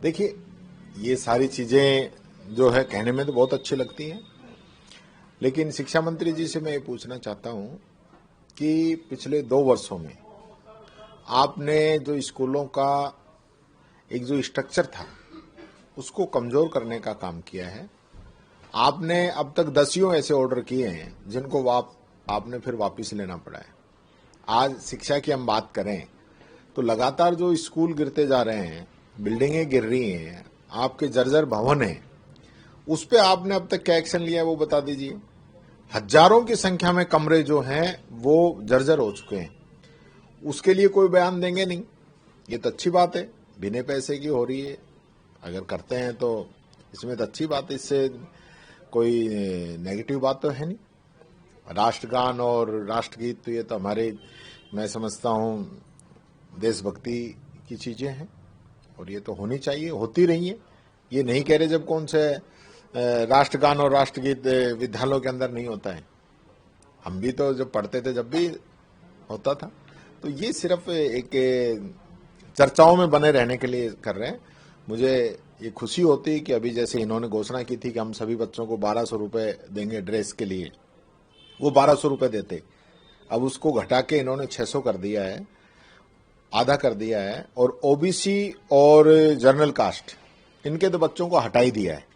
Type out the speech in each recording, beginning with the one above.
देखिए, ये सारी चीजें जो है कहने में तो बहुत अच्छी लगती हैं, लेकिन शिक्षा मंत्री जी से मैं ये पूछना चाहता हूं कि पिछले 2 वर्षों में आपने जो स्कूलों का एक जो स्ट्रक्चर था उसको कमजोर करने का काम किया है। आपने अब तक 10 ऐसे ऑर्डर किए हैं जिनको आपने फिर वापस लेना पड़ा है। आज शिक्षा की हम बात करें तो लगातार जो स्कूल गिरते जा रहे हैं, बिल्डिंगें गिर रही हैं, आपके जर्जर भवन हैं, उस पे आपने अब तक क्या एक्शन लिया है वो बता दीजिए। हजारों की संख्या में कमरे जो हैं वो जर्जर हो चुके हैं, उसके लिए कोई बयान देंगे नहीं। ये तो अच्छी बात है, बिना पैसे की हो रही है, अगर करते हैं तो इसमें तो अच्छी बात है, इससे कोई नेगेटिव बात तो है नहीं। राष्ट्रगान और राष्ट्रगीत तो ये तो हमारे, मैं समझता हूँ, देशभक्ति की चीजें हैं और ये तो होनी चाहिए, होती रही है। ये नहीं कह रहे जब कौन से राष्ट्रगान और राष्ट्रगीत विद्यालयों के अंदर नहीं होता है, हम भी तो जब पढ़ते थे जब भी होता था। तो ये सिर्फ एक चर्चाओं में बने रहने के लिए कर रहे हैं। मुझे ये खुशी होती है कि अभी जैसे इन्होंने घोषणा की थी कि हम सभी बच्चों को 1200 रुपए देंगे ड्रेस के लिए, वो 1200 रुपए देते, अब उसको घटा के इन्होंने 600 कर दिया है, आधा कर दिया है। और ओबीसी और जनरल कास्ट इनके तो बच्चों को हटा ही दिया है।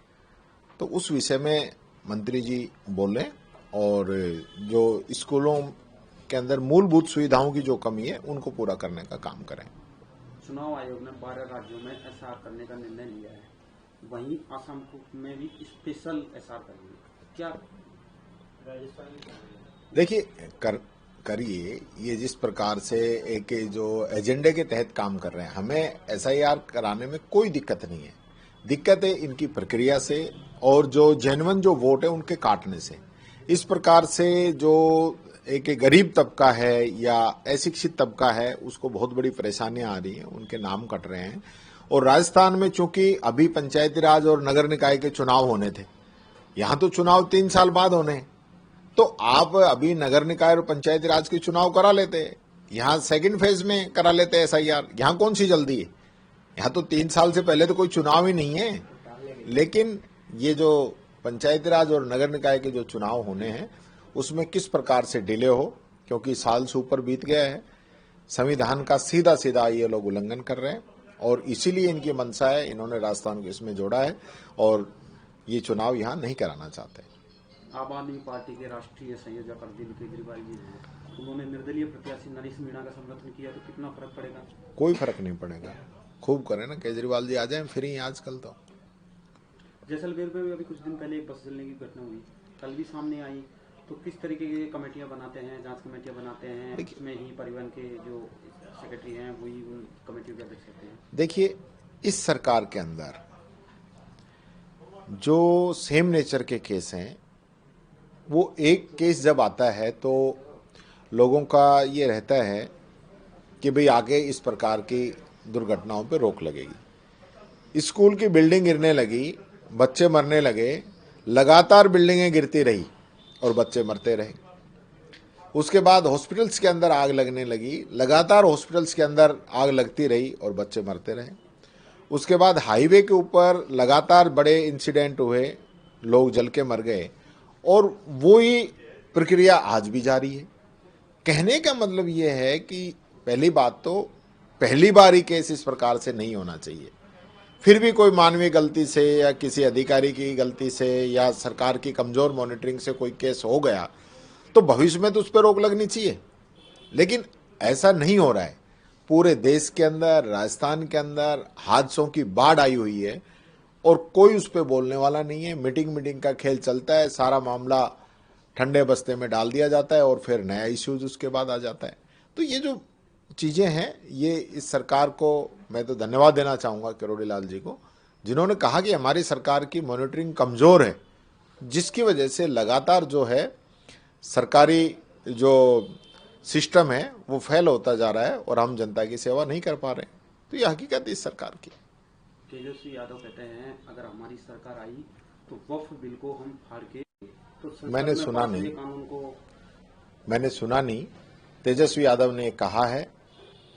तो उस विषय में मंत्री जी बोलें और जो स्कूलों के अंदर मूलभूत सुविधाओं की जो कमी है उनको पूरा करने का काम करें। चुनाव आयोग ने 12 राज्यों में एसआर करने का निर्णय लिया है, वहीं असम में भी स्पेशल एसआर करेंगे, क्या देखिए करिए। ये जिस प्रकार से एक जो एजेंडे के तहत काम कर रहे हैं, हमें एसआईआर कराने में कोई दिक्कत नहीं है। दिक्कत है इनकी प्रक्रिया से और जो जेन्युइन जो वोट है उनके काटने से। इस प्रकार से जो एक गरीब तबका है या अशिक्षित तबका है उसको बहुत बड़ी परेशानियां आ रही हैं, उनके नाम कट रहे हैं। और राजस्थान में चूंकि अभी पंचायती राज और नगर निकाय के चुनाव होने थे, यहां तो चुनाव 3 साल बाद होने हैं, तो आप अभी नगर निकाय और पंचायती राज के चुनाव करा लेते, यहाँ सेकंड फेज में करा लेते एसआईआर। यहाँ कौन सी जल्दी है, यहाँ तो 3 साल से पहले तो कोई चुनाव ही नहीं है। लेकिन ये जो पंचायती राज और नगर निकाय के जो चुनाव होने हैं उसमें किस प्रकार से डिले हो, क्योंकि साल से ऊपर बीत गया है, संविधान का सीधा सीधा ये लोग उल्लंघन कर रहे हैं और इसीलिए इनकी मंशा है, इन्होंने राजस्थान को इसमें जोड़ा है और ये चुनाव यहाँ नहीं कराना चाहते। आम आदमी पार्टी के राष्ट्रीय संयोजक अरविंद केजरीवाल जी हैं, उन्होंने निर्दलीय प्रत्याशी नरेश मीणा का समर्थन किया, तो कितना फर्क पड़ेगा? कोई फर्क नहीं पड़ेगा, खूब करें ना, केजरीवाल जी आ जाए फ्री आजकल तो। जैसलमेर में भी अभी कुछ दिन पहले एक बस जलने की घटना हुई, कल भी सामने आई, तो किस तरीके की कमेटियां बनाते हैं, जांच कमेटियां बनाते हैं, इसमें ही परिवहन के जो सेक्रेटरी हैं वही उन कमेटियों के अध्यक्ष होते हैं? देखिए, इस सरकार के अंदर जो सेम नेचर के केस हैं, वो एक केस जब आता है तो लोगों का ये रहता है कि भाई आगे इस प्रकार की दुर्घटनाओं पे रोक लगेगी। स्कूल की बिल्डिंग गिरने लगी, बच्चे मरने लगे, लगातार बिल्डिंगें गिरती रही और बच्चे मरते रहे। उसके बाद हॉस्पिटल्स के अंदर आग लगने लगी, लगातार हॉस्पिटल्स के अंदर आग लगती रही और बच्चे मरते रहे। उसके बाद हाईवे के ऊपर लगातार बड़े इंसिडेंट हुए, लोग जल के मर गए और वही प्रक्रिया आज भी जारी है। कहने का मतलब ये है कि पहली बात तो पहली बार ही केस इस प्रकार से नहीं होना चाहिए। फिर भी कोई मानवीय गलती से या किसी अधिकारी की गलती से या सरकार की कमजोर मॉनिटरिंग से कोई केस हो गया तो भविष्य में तो उस पर रोक लगनी चाहिए, लेकिन ऐसा नहीं हो रहा है। पूरे देश के अंदर, राजस्थान के अंदर हादसों की बाढ़ आई हुई है और कोई उस पर बोलने वाला नहीं है। मीटिंग का खेल चलता है, सारा मामला ठंडे बस्ते में डाल दिया जाता है और फिर नया इश्यूज उसके बाद आ जाता है। तो ये जो चीजें हैं, ये इस सरकार को मैं तो धन्यवाद देना चाहूंगा किरोड़ी लाल जी को, जिन्होंने कहा कि हमारी सरकार की मॉनिटरिंग कमजोर है, जिसकी वजह से लगातार जो है सरकारी जो सिस्टम है वो फेल होता जा रहा है और हम जनता की सेवा नहीं कर पा रहे। तो ये हकीकत है इस सरकार की। तेजस्वी यादव कहते हैं अगर हमारी सरकार आई तो वक्फ बिल को हम फाड़ के, तो मैंने सुना नहीं, कानून को मैंने सुना नहीं। तेजस्वी यादव ने कहा है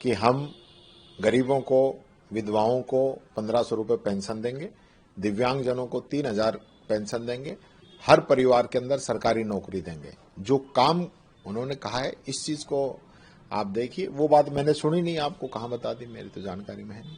कि हम गरीबों को विधवाओं को 1500 रुपये पेंशन देंगे, दिव्यांगजनों को 3000 पेंशन देंगे, हर परिवार के अंदर सरकारी नौकरी देंगे। जो काम उन्होंने कहा है इस चीज को आप देखिए। वो बात मैंने सुनी नहीं, आपको कहाँ बता दी, मेरी तो जानकारी में है नहीं।